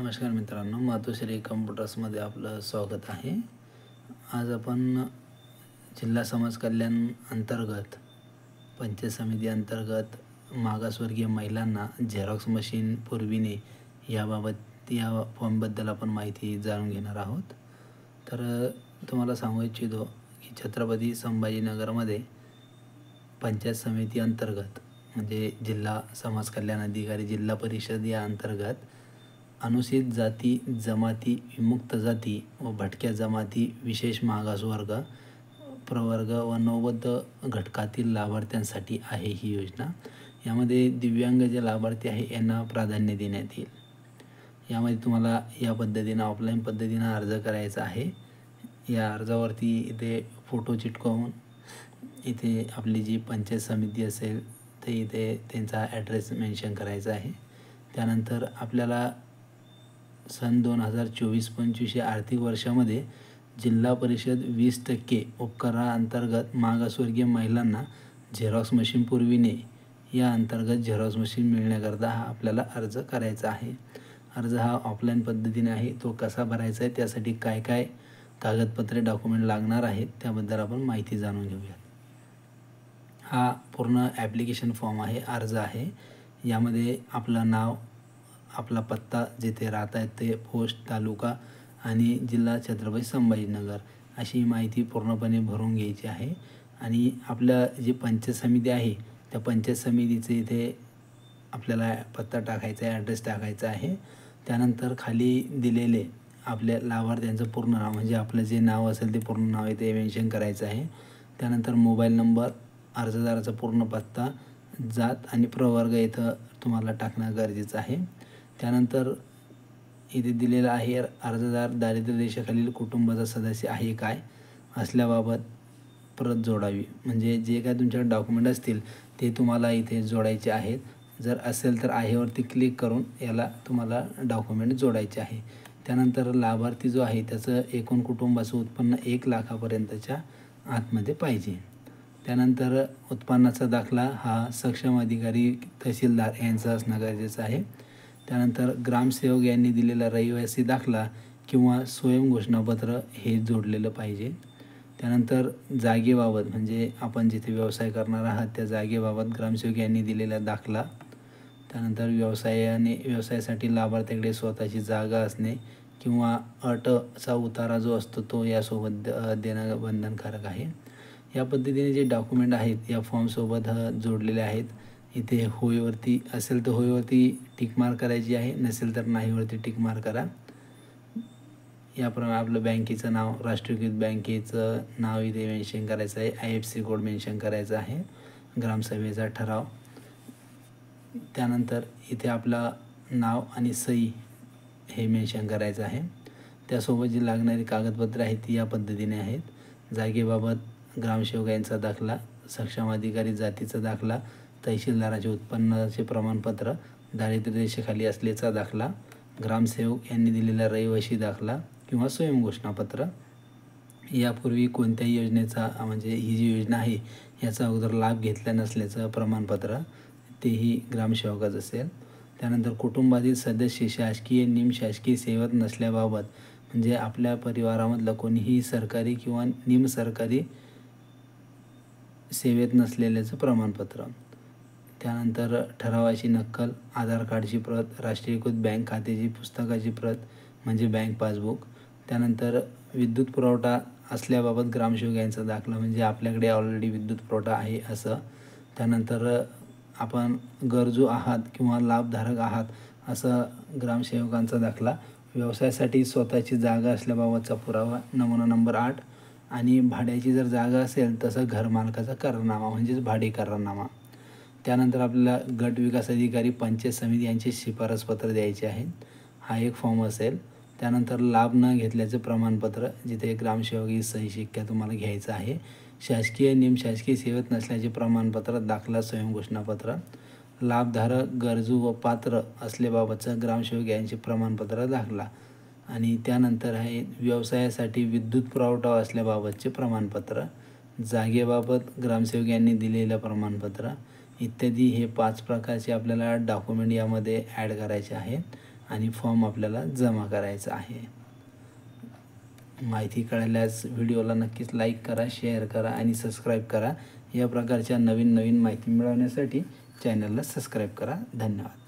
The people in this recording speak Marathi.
नमस्कार मित्रांनो, मातोश्री कम्प्युटर्समध्ये आपलं स्वागत आहे. आज आपण जिल्हा समाज कल्याण अंतर्गत पंचायत समिती अंतर्गत मागासवर्गीय महिलांना झेरॉक्स मशीन पुरविणे याबाबत या फॉर्मबद्दल आपण माहिती जाणून घेणार आहोत. तर तुम्हाला सांगू इच्छितो की छत्रपती संभाजीनगरमध्ये पंचायत समिती अंतर्गत म्हणजे जिल्हा समाज कल्याण अधिकारी जिल्हा परिषद या अंतर्गत अनुसूचित जाती, जमाती, विमुक्त जाती व भटक्या जमाती, विशेष मागासवर्ग, प्रवर्ग व नौबद्ध घटकातील लाभार्थ्यांसाठी आहे ही योजना. यामध्ये दिव्यांग जे लाभार्थी आहे यांना प्राधान्य देण्यात येईल. यामध्ये तुम्हाला या पद्धतीनं ऑफलाईन पद्धतीनं अर्ज करायचा आहे. या अर्जावरती इथे फोटो चिटकवून इथे आपली जी पंचायत समिती असेल ते इथे त्यांचा ॲड्रेस मेन्शन करायचा आहे. त्यानंतर आपल्याला सन 2024-25 या आर्थिक वर्षामध्ये जिल्हा परिषद 20% उपकराअंतर्गत मागासवर्गीय महिलांना झेरॉक्स मशीन पुरविणे या अंतर्गत झेरॉक्स मशीन मिळण्याकरता हा आपल्याला अर्ज करायचा आहे. अर्ज हा ऑफलाईन पद्धतीने आहे. तो कसा भरायचा आहे, त्यासाठी काय काय कागदपत्रे डॉक्युमेंट लागणार आहेत त्याबद्दल आपण माहिती जाणून घेऊया. हा पूर्ण ॲप्लिकेशन फॉर्म आहे, अर्ज आहे. यामध्ये आपलं नाव, आपला पत्ता, जिथे राहत आहेत ते पोस्ट, तालुका आणि जिल्हा छत्रपती संभाजीनगर अशी माहिती पूर्णपणे भरून घ्यायची आहे. आणि आपल्या जी पंचायत समिती आहे त्या पंचायत समितीचे इथे आपल्याला पत्ता टाकायचा आहे, ॲड्रेस टाकायचा आहे. त्यानंतर खाली दिलेले आपल्या लाभार्थ्यांचं पूर्ण नाव म्हणजे आपलं जे नाव असेल ते पूर्ण नाव इथे मेन्शन करायचं आहे. त्यानंतर मोबाईल नंबर, अर्जदाराचा पूर्ण पत्ता, जात आणि प्रवर्ग इथं तुम्हाला टाकणं गरजेचं आहे. त्यानंतर इथे दिलेलं आहे अर्जदार दारिद्र्य रेषेखालील कुटुंबाचा सदस्य आहे काय असल्याबाबत प्रत जोडावी. म्हणजे जे काय तुमच्याकडे डॉक्युमेंट असतील ते तुम्हाला इथे जोडायचे आहेत. जर असेल तर आहेवरती क्लिक करून याला तुम्हाला डॉक्युमेंट जोडायचे आहे. त्यानंतर लाभार्थी जो आहे त्याचं एकूण कुटुंबाचं उत्पन्न 1 लाखापर्यंतच्या आतमध्ये पाहिजे. त्यानंतर उत्पन्नाचा दाखला हा सक्षम अधिकारी तहसीलदार यांचा असणं गरजेचं आहे. त्यानंतर ग्रामसेवक यांनी दिलेला रहिवासी दाखला किंवा स्वयंघोषणापत्र हे जोडलेलं पाहिजे. त्यानंतर जागेबाबत म्हणजे आपण जिथे व्यवसाय करणार आहात त्या जागेबाबत ग्रामसेवक यांनी दिलेला दाखला. त्यानंतर व्यवसायासाठी लाभार्थ्याकडे स्वतःची जागा असणे किंवा अटचा उतारा जो असतो तो यासोबत देणं बंधनकारक आहे. या पद्धतीने जे डॉक्युमेंट आहेत या फॉर्मसोबत जोडलेले आहेत. इथे होयवरती असेल तर होयवरती टिक मार्क करायची आहे, नसेल तर नाहीवरती टिक मार्क करा. याप्रमाणे आपलं बँकेचं नाव, राष्ट्रीयकृत बँकेचं नाव इथे मेन्शन करायचं आहे. IFSC कोड मेन्शन करायचा आहे. ग्रामसभेचा ठराव. त्यानंतर इथे आपलं नाव आणि सही हे मेन्शन करायचं आहे. त्यासोबत जी लागणारी कागदपत्रे आहेत ती या पद्धतीने आहेत. जागेबाबत ग्रामसेवक यांचा दाखला, सक्षम अधिकारी जातीचा दाखला, तहसीलदाराचे उत्पन्नाचे प्रमाणपत्र, दारिद्र्य रेषेखाली असल्याचा दाखला, ग्रामसेवक यांनी दिलेला रहिवासी दाखला किंवा स्वयंघोषणापत्र. यापूर्वी कोणत्याही योजनेचा म्हणजे ही जी योजना आहे याचा अगोदर लाभ घेतला नसल्याचं प्रमाणपत्र तेही ग्रामसेवकाचं असेल. त्यानंतर कुटुंबातील सदस्य शासकीय निमशासकीय सेवेत नसल्याबाबत म्हणजे आपल्या परिवारामधलं कोणीही सरकारी किंवा निमसरकारी सेवेत नसलेल्याचं प्रमाणपत्र. त्यानंतर ठरावाची नक्कल, आधार कार्डची प्रत, राष्ट्रीयकृत बँक खात्याची पुस्तकाची प्रत म्हणजे बँक पासबुक. त्यानंतर विद्युत पुरवठा असल्याबाबत ग्रामसेवक यांचा दाखला म्हणजे आपल्याकडे ऑलरेडी विद्युत पुरवठा आहे असं. त्यानंतर आपण गरजू आहात किंवा लाभधारक आहात असं ग्रामसेवकांचा दाखला. व्यवसायासाठी स्वतःची जागा असल्याबाबतचा पुरावा, नमुना नंबर 8. आणि भाड्याची जर जागा असेल तसं घरमालकाचा करारनामा म्हणजेच भाडे करारनामा. त्यानंतर आपल्याला गट विकास अधिकारी, पंचायत समिती यांचे शिफारसपत्र द्यायचे आहे. हा एक फॉर्म असेल. त्यानंतर लाभ न घेतल्याचं प्रमाणपत्र जिथे ग्रामसेवक ही सही शिक्का तुम्हाला घ्यायचा आहे. शासकीय निमशासकीय सेवेत नसल्याचे प्रमाणपत्र, दाखला, स्वयंघोषणापत्र. लाभधारक गरजू व पात्र असल्याबाबतचं ग्रामसेवक यांचे प्रमाणपत्र, दाखला. आणि त्यानंतर आहे व्यवसायासाठी विद्युत पुरवठा असल्याबाबतचे प्रमाणपत्र, जागेबाबत ग्रामसेवक यांनी दिलेलं प्रमाणपत्र इत्यादी. हे 5 प्रकारचे आपल्याला डॉक्युमेंट यामध्ये ॲड करायचे आहेत. आणि फॉर्म आपल्याला जमा करायचा आहे. माहिती कळल्यास व्हिडिओला नक्कीच लाईक करा, शेअर करा आणि सबस्क्राईब करा. या प्रकारच्या नवीन माहिती मिळवण्यासाठी चॅनलला सबस्क्राईब करा. धन्यवाद.